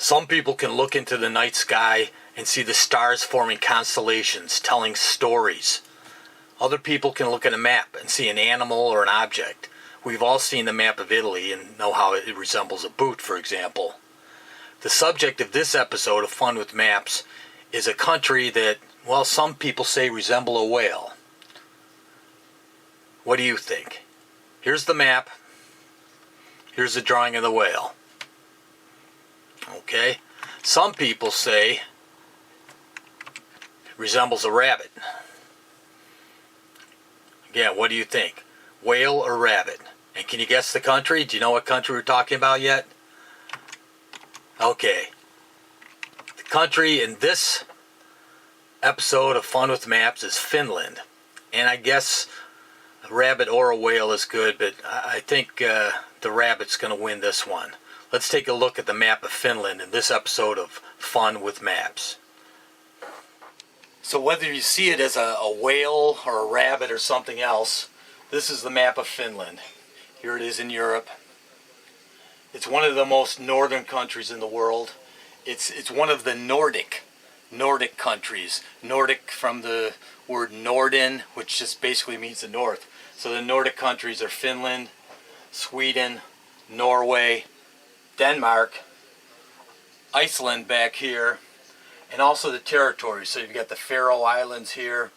Some people can look into the night sky and see the stars forming constellations, telling stories. Other people can look at a map and see an animal or an object. We've all seen the map of Italy and know how it resembles a boot, for example. The subject of this episode of Fun with Maps is a country that, well, some people say resemble a whale. What do you think? Here's the map. Here's the drawing of the whale. Okay? Some people say it resembles a rabbit. Again, what do you think? Whale or rabbit? And can you guess the country? Do you know what country we're talking about yet? Okay. The country in this episode of Fun with Maps is Finland. And I guess a rabbit or a whale is good, but I think the rabbit's going to win this one. Let's take a look at the map of Finland in this episode of Fun with Maps. So whether you see it as a whale or a rabbit or something else, this is the map of Finland. Here it is in Europe. It's one of the most northern countries in the world. It's one of the Nordic countries. Nordic from the word Norden, which just basically means the north. So the Nordic countries are Finland, Sweden, Norway, Denmark, Iceland back here, and also the territories. So you've got the Faroe Islands here,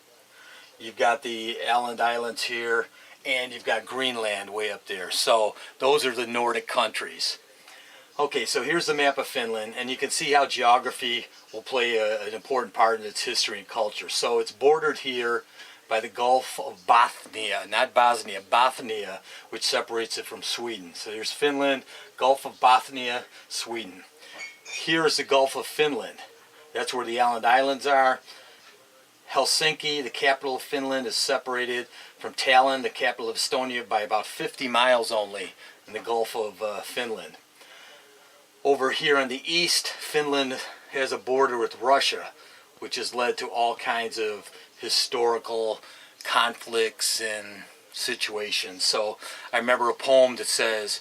you've got the Åland Islands here, and you've got Greenland way up there. So those are the Nordic countries. Okay, so here's the map of Finland, and you can see how geography will play an important part in its history and culture. So it's bordered here by the Gulf of Bothnia, not Bosnia, Bothnia, which separates it from Sweden. So here's Finland, Gulf of Bothnia, Sweden. Here is the Gulf of Finland. That's where the Åland Islands are. Helsinki, the capital of Finland, is separated from Tallinn, the capital of Estonia, by about 50 miles only in the Gulf of Finland. Over here on the east, Finland has a border with Russia, which has led to all kinds of historical conflicts and situations. So I remember a poem that says,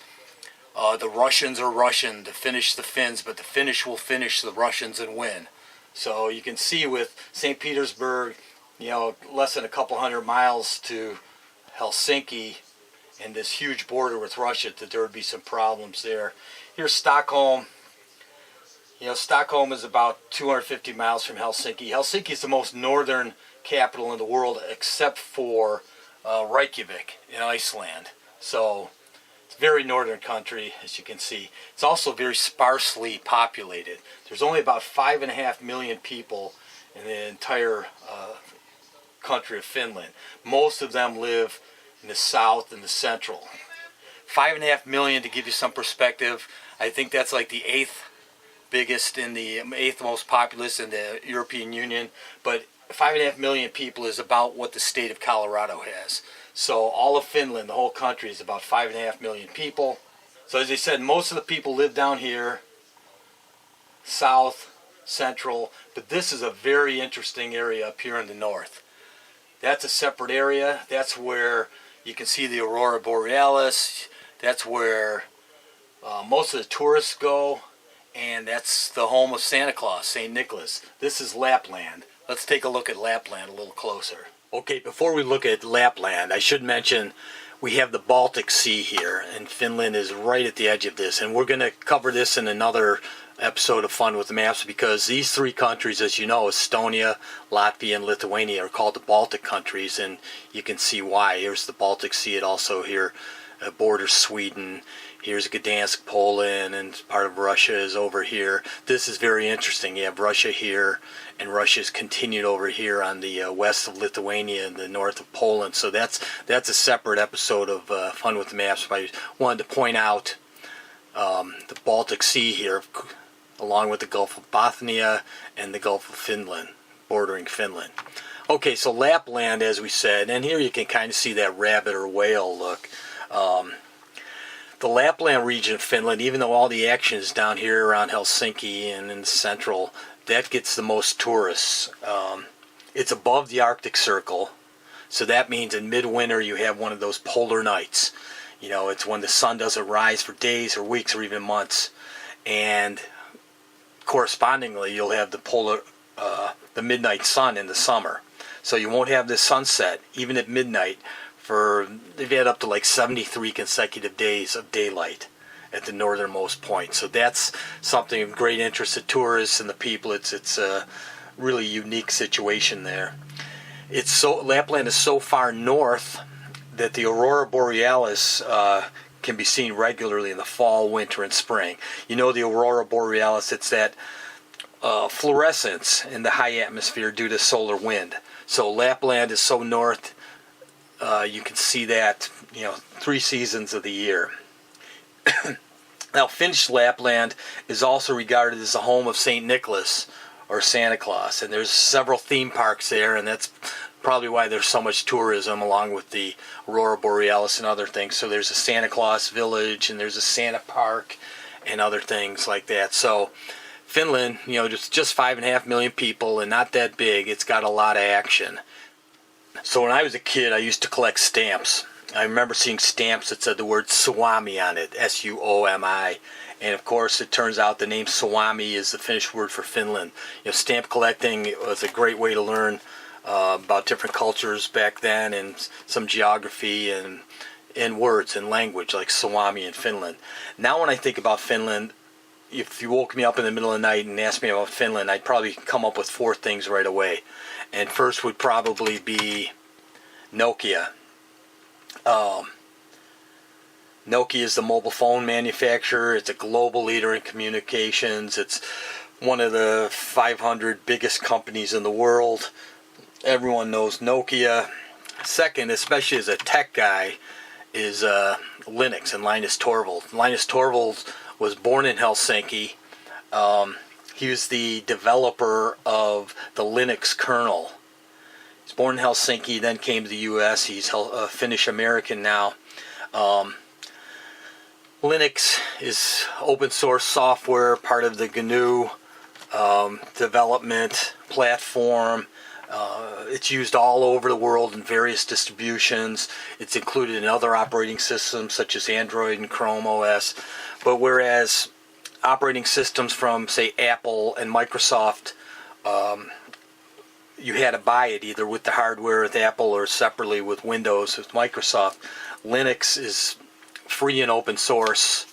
the Russians are Russian to finish the Finns, but the Finnish will finish the Russians and win. So you can see with St. Petersburg, less than a couple hundred miles to Helsinki and this huge border with Russia, that there would be some problems there. Here's Stockholm. Stockholm is about 250 miles from Helsinki. Helsinki is the most northern capital in the world except for Reykjavik in Iceland. So it's a very northern country, as you can see. It's also very sparsely populated. There's only about 5.5 million people in the entire country of Finland. Most of them live in the south and the central. 5.5 million, to give you some perspective, I think that's like the eighth most populous in the European Union, but 5.5 million people is about what the state of Colorado has. So all of Finland, the whole country, is about 5.5 million people. So as I said, most of the people live down here, south, central, but this is a very interesting area up here in the north. That's a separate area. That's where you can see the Aurora Borealis. That's where most of the tourists go, and that's the home of Santa Claus, St. Nicholas. This is Lapland. Let's take a look at Lapland a little closer. Okay, before we look at Lapland, I should mention we have the Baltic Sea here, and Finland is right at the edge of this, and we're going to cover this in another episode of Fun with Maps, because these three countries, as you know, Estonia, Latvia, and Lithuania, are called the Baltic countries, and you can see why. Here's the Baltic Sea. It also here borders Sweden. Here's Gdansk, Poland, and part of Russia is over here. This is very interesting. You have Russia here, and Russia's continued over here on the west of Lithuania and the north of Poland. So that's a separate episode of Fun with Maps. But I wanted to point out the Baltic Sea here, along with the Gulf of Bothnia and the Gulf of Finland, bordering Finland. Okay, so Lapland, as we said, and here you can kind of see that rabbit or whale look. The Lapland region of Finland, even though all the action is down here around Helsinki and in the central, that gets the most tourists. It's above the Arctic Circle, so that means in midwinter you have one of those polar nights. It's when the sun doesn't rise for days or weeks or even months. And correspondingly, you'll have the midnight sun in the summer. So you won't have this sunset even at midnight they've had up to like 73 consecutive days of daylight at the northernmost point. So that's something of great interest to tourists and the people. It's a really unique situation there. Lapland is so far north that the aurora borealis can be seen regularly in the fall, winter, and spring. You know, the aurora borealis, it's that fluorescence in the high atmosphere due to solar wind. So Lapland is so north, you can see that, 3 seasons of the year. Now, Finnish Lapland is also regarded as the home of St. Nicholas, or Santa Claus, and there's several theme parks there, and that's probably why there's so much tourism, along with the aurora borealis and other things. So there's a Santa Claus village, and there's a Santa park, and other things like that. So Finland, just 5.5 million people, and not that big. It's got a lot of action. So when I was a kid, I used to collect stamps. I remember seeing stamps that said the word Suomi on it, Suomi. And of course, it turns out the name Suomi is the Finnish word for Finland. Stamp collecting was a great way to learn about different cultures back then, and some geography and words and language like Suomi in Finland. Now when I think about Finland, if you woke me up in the middle of the night and asked me about Finland, I'd probably come up with 4 things right away. And first would probably be Nokia. Nokia is the mobile phone manufacturer. It's a global leader in communications. It's one of the 500 biggest companies in the world. Everyone knows Nokia. Second, especially as a tech guy, is Linux and Linus Torvalds. Linus Torvalds was born in Helsinki. He was the developer of the Linux kernel. He's born in Helsinki, then came to the U.S. He's a Finnish American now. Linux is open source software, part of the GNU development platform. It's used all over the world in various distributions. It's included in other operating systems such as Android and Chrome OS. But whereas operating systems from, say, Apple and Microsoft, you had to buy it either with the hardware with Apple or separately with Windows with Microsoft, Linux is free and open source,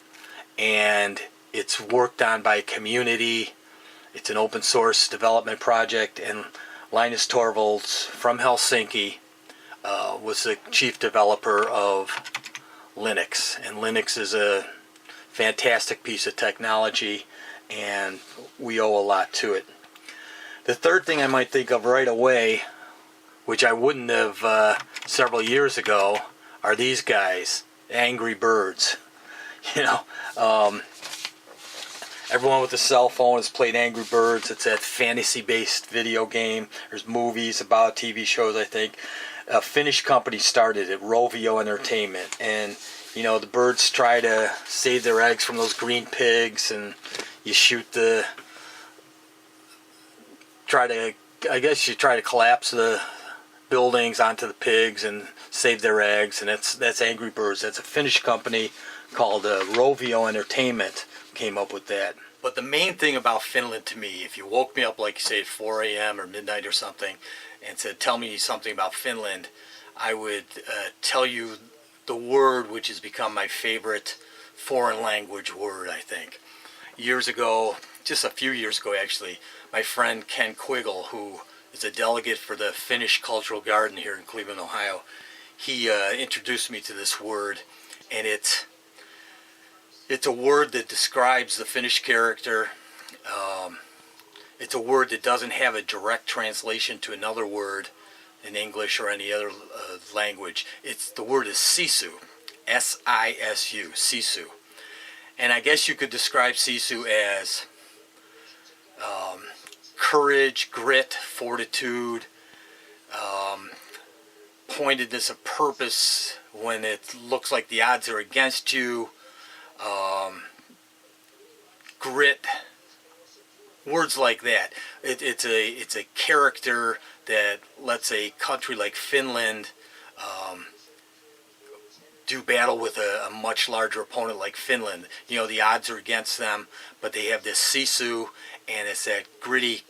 and it's worked on by a community. It's an open source development project, and Linus Torvalds from Helsinki was the chief developer of Linux. And Linux is a fantastic piece of technology, and we owe a lot to it. The third thing I might think of right away, which I wouldn't have several years ago, are these guys, Angry Birds. Everyone with a cell phone has played Angry Birds. It's a fantasy-based video game. There's movies about, TV shows, I think. A Finnish company started it, Rovio Entertainment. And, the birds try to save their eggs from those green pigs, and you try to collapse the buildings onto the pigs and save their eggs, and that's Angry Birds. That's a Finnish company called Rovio Entertainment came up with that. But the main thing about Finland to me, if you woke me up like you say at 4 a.m. or midnight or something and said, tell me something about Finland, I would tell you the word which has become my favorite foreign language word, I think. Years ago, just a few years ago actually, my friend Ken Quiggle, who is a delegate for the Finnish Cultural Garden here in Cleveland, Ohio, he introduced me to this word, and it's a word that describes the Finnish character. It's a word that doesn't have a direct translation to another word in English or any other language. The word is sisu, S-I-S-U, sisu. And I guess you could describe sisu as courage, grit, fortitude, pointedness of purpose when it looks like the odds are against you, grit, words like that. It's a character that lets a country like Finland do battle with a much larger opponent like Finland. You know, the odds are against them, but they have this sisu, and it's that gritty,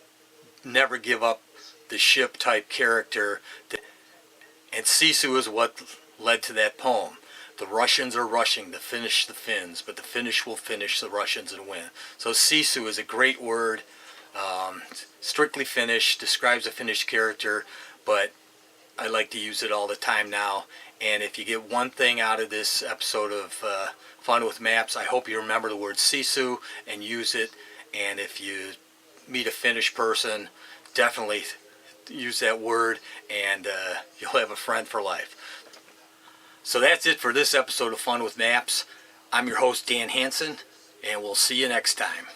never give up the ship type character. And sisu is what led to that poem. The Russians are rushing to finish the Finns, but the Finnish will finish the Russians and win. So sisu is a great word. Strictly Finnish, describes a Finnish character, but I like to use it all the time now. And if you get one thing out of this episode of Fun with Maps, I hope you remember the word sisu and use it. And if you meet a Finnish person, definitely use that word, and you'll have a friend for life. So that's it for this episode of Fun with Maps. I'm your host, Dan Hanson, and we'll see you next time.